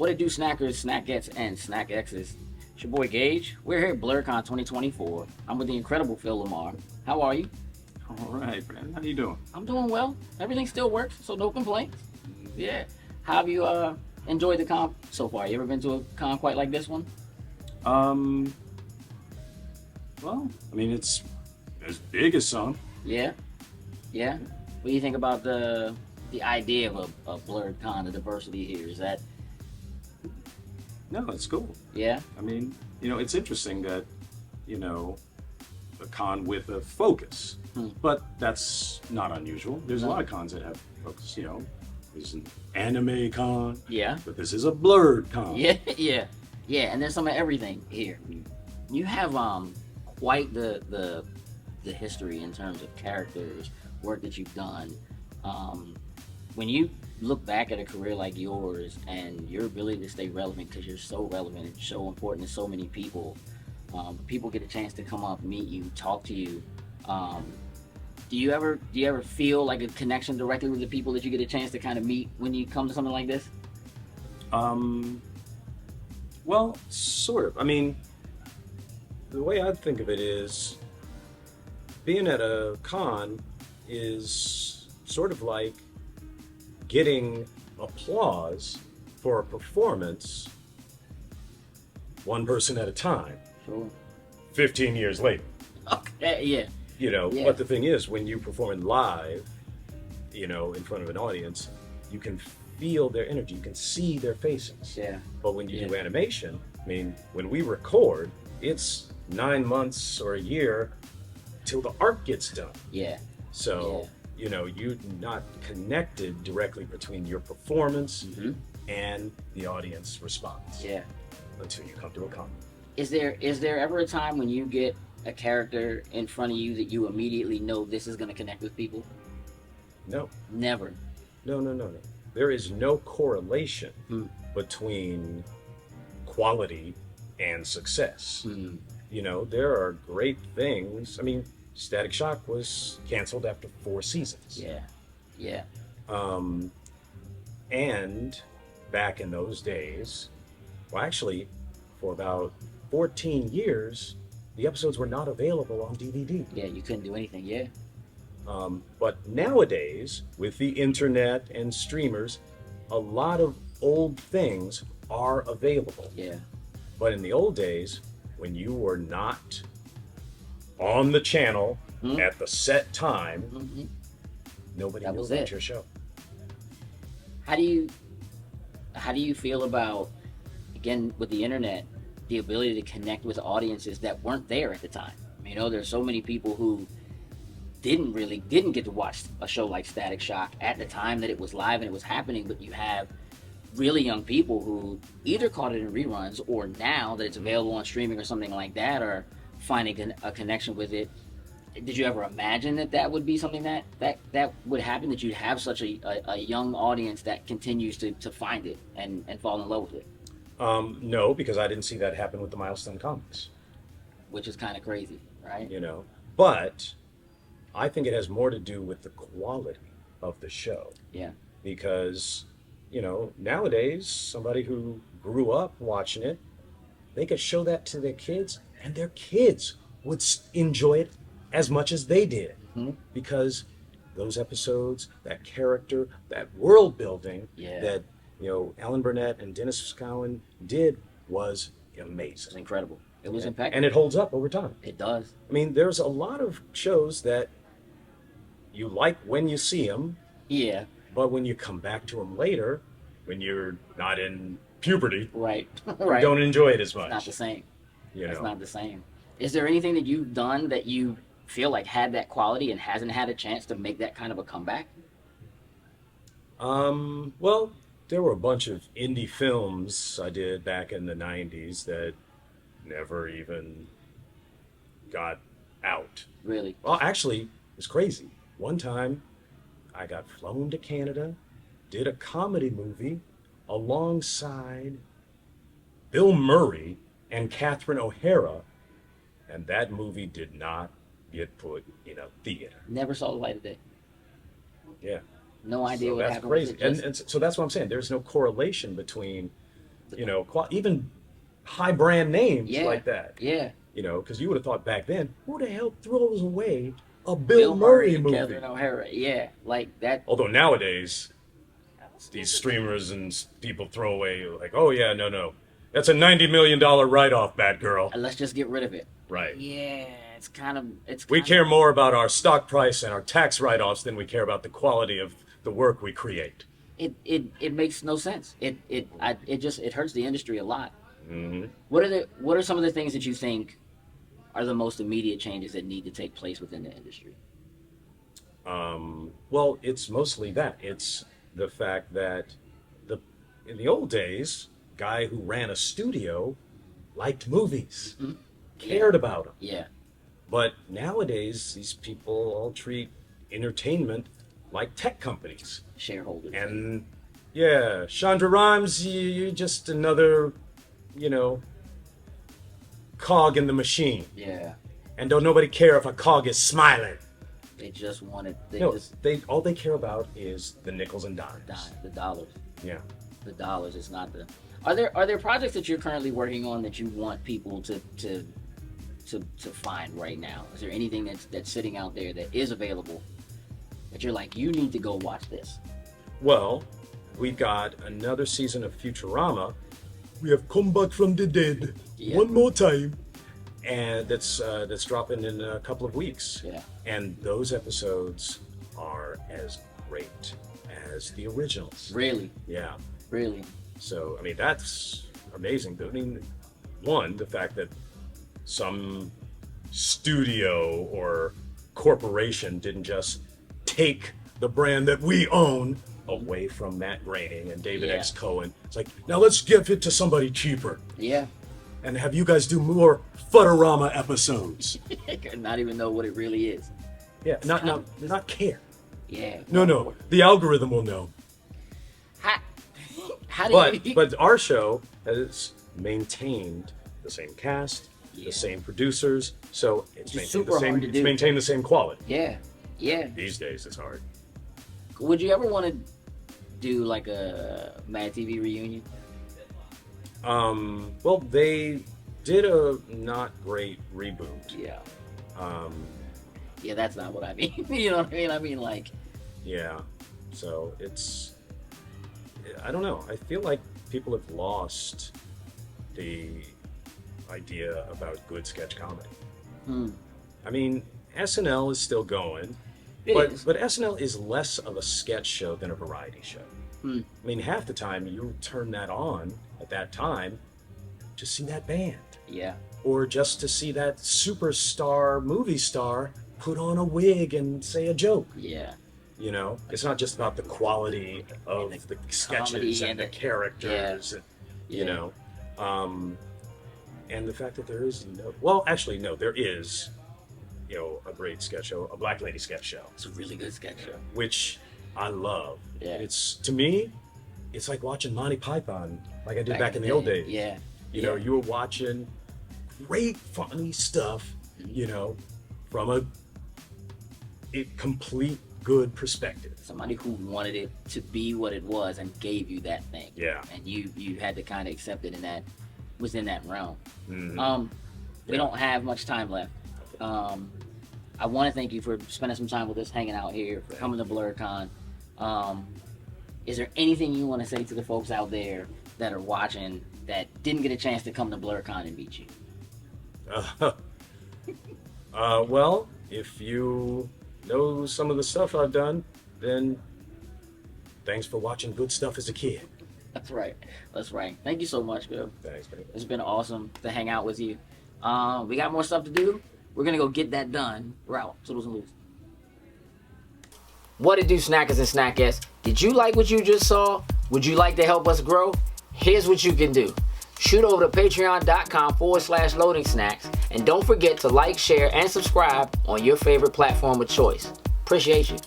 What it do, snackers, snackettes, and snack X's? It's your boy Gage. We're here at Blerdcon 2024. I'm with the incredible Phil LaMarr. How are you? All right, man. How you doing? I'm doing well. Everything still works, so no complaints. Yeah. How have you enjoyed the con so far? You ever been to a con quite like this one? Well, I mean, it's as big as some. Yeah. Yeah. What do you think about the idea of a Blerdcon, the diversity here? Is that No, it's cool. yeah? I mean, it's interesting that, a con with a focus, but that's not unusual. There's a lot of cons that have focus. There's an anime con, Yeah. but this is a blurred con. Yeah, yeah, yeah, and there's some of everything here. You have quite the history in terms of characters, work that you've done. When you look back at a career like yours and your ability to stay relevant, because you're so relevant and so important to so many people, people get a chance to come up, meet you, talk to you. Do you ever feel like a connection directly with the people that you get a chance to kind of meet when you come to something like this? Well, sort of. I mean, the way I think of it is being at a con is sort of like getting applause for a performance one person at a time. Sure. 15 years later. Okay, yeah. Yeah. But the thing is, when you perform live, in front of an audience, you can feel their energy, you can see their faces. Yeah. But when you do animation, I mean, when we record, it's 9 months or a year till the art gets done. Yeah. So, you're not connected directly between your performance and the audience response. Yeah. Until you come to a con. Is there ever a time when you get a character in front of you that you immediately know this is going to connect with people? No. Never. No. There is no correlation between quality and success. There are great things. I mean, Static Shock was canceled after 4 seasons. Yeah. And back in those days, well, actually, for about 14 years, the episodes were not available on DVD. Yeah, you couldn't do anything. Yeah. But nowadays, with the internet and streamers, a lot of old things are available. Yeah. But in the old days, when you were not on the channel at the set time, nobody knew about your show. How do you feel about, again, with the internet, the ability to connect with audiences that weren't there at the time? There's so many people who didn't get to watch a show like Static Shock at the time that it was live and it was happening, but you have really young people who either caught it in reruns or now that it's available on streaming or something like that are finding a connection with it. Did you ever imagine that would be something that would happen, that you'd have such a young audience that continues to find it and fall in love with it? No, because I didn't see that happen with the Milestone comics. Which is kind of crazy, right? But I think it has more to do with the quality of the show. Yeah. Because, nowadays, somebody who grew up watching it, they could show that to their kids, and their kids would enjoy it as much as they did. Because those episodes, that character, that world building that, Alan Burnett and Dennis Cowan did was amazing. It was incredible. It was impeccable. And it holds up over time. It does. I mean, there's a lot of shows that you like when you see them. Yeah. But when you come back to them later, when you're not in puberty, right. You don't enjoy it as much. It's not the same. It's not the same. Is there anything that you've done that you feel like had that quality and hasn't had a chance to make that kind of a comeback? Well, there were a bunch of indie films I did back in the 90s that never even got out. Really? Well, actually, it's crazy. One time, I got flown to Canada, did a comedy movie alongside Bill Murray and Catherine O'Hara, and that movie did not get put in a theater. Never saw the light of day. Yeah. No idea so what that's happened. crazy. With it. And so that's what I'm saying. There's no correlation between you know, even high brand names Yeah. like that. Yeah. You know, because you would have thought back then, who the hell throws away a Bill Murray and movie? Catherine O'Hara. Yeah, like that. Although nowadays, these streamers and people throw away like, oh yeah, no, that's a $90 million write-off, Batgirl. Let's just get rid of it. Right. Yeah, it's kind of. We care more about our stock price and our tax write-offs than we care about the quality of the work we create. It makes no sense. It hurts the industry a lot. Mm-hmm. What are some of the things that you think are the most immediate changes that need to take place within the industry? Well, it's mostly that. It's the fact that in the old days, guy who ran a studio liked movies, cared about them. Yeah. But nowadays, these people all treat entertainment like tech companies. Shareholders. And yeah, Chandra Rhimes, you're just another, you know, cog in the machine. Yeah. And don't nobody care if a cog is smiling. They just want it. All they care about is the nickels and dimes. The dollars. Yeah. The dollars. It's not the. Are there projects that you're currently working on that you want people to find right now? Is there anything that's sitting out there that is available that you're like, you need to go watch this? Well, we got another season of Futurama. We have come back from the dead one more time, and that's dropping in a couple of weeks. Yeah. And those episodes are as great as the originals. Really? Yeah. Really? So, I mean, that's amazing. I mean, one, the fact that some studio or corporation didn't just take the brand that we own away from Matt Groening and David X. Cohen. It's like, now let's give it to somebody cheaper. Yeah. And have you guys do more Futurama episodes. Not even know what it really is. Yeah, not care. Yeah. No, the algorithm will know. How do you... But our show has maintained the same cast, the same producers, so it's maintained the same quality. Yeah. These days it's hard. Would you ever want to do like a MadTV reunion? Well, they did a not great reboot. Yeah. Yeah, that's not what I mean. You know what I mean? I mean, like... Yeah. So it's... I don't know. I feel like people have lost the idea about good sketch comedy. I mean, SNL is still going, but SNL is less of a sketch show than a variety show. I mean, half the time you turn that on at that time to see that band. Yeah. Or just to see that superstar movie star put on a wig and say a joke. Yeah. You know, it's not just about the quality of the sketches and the characters, you know. And the fact that there is there is, you know, a great sketch show, a Black Lady sketch show. It's a really good sketch show. Which I love. Yeah. It's, to me, it's like watching Monty Python, like I did back in the old days. Yeah. You know, you were watching great, funny stuff, you know, from a complete good perspective. Somebody who wanted it to be what it was and gave you that thing. Yeah. And you had to kind of accept it, and that was in that realm. Mm-hmm. We don't have much time left. I want to thank you for spending some time with us, hanging out here, for coming to Blerdcon. Is there anything you want to say to the folks out there that are watching that didn't get a chance to come to Blerdcon and meet you? Well, if you know some of the stuff I've done, then thanks for watching good stuff as a kid. That's right. Thank you so much, Bill. Thanks, man. It's been awesome to hang out with you. We got more stuff to do. We're going to go get that done. We're out. Toodles and loose. What it do, snackers and snackettes? Did you like what you just saw? Would you like to help us grow? Here's what you can do. Shoot over to patreon.com/loading snacks. And don't forget to like, share, and subscribe on your favorite platform of choice. Appreciate you.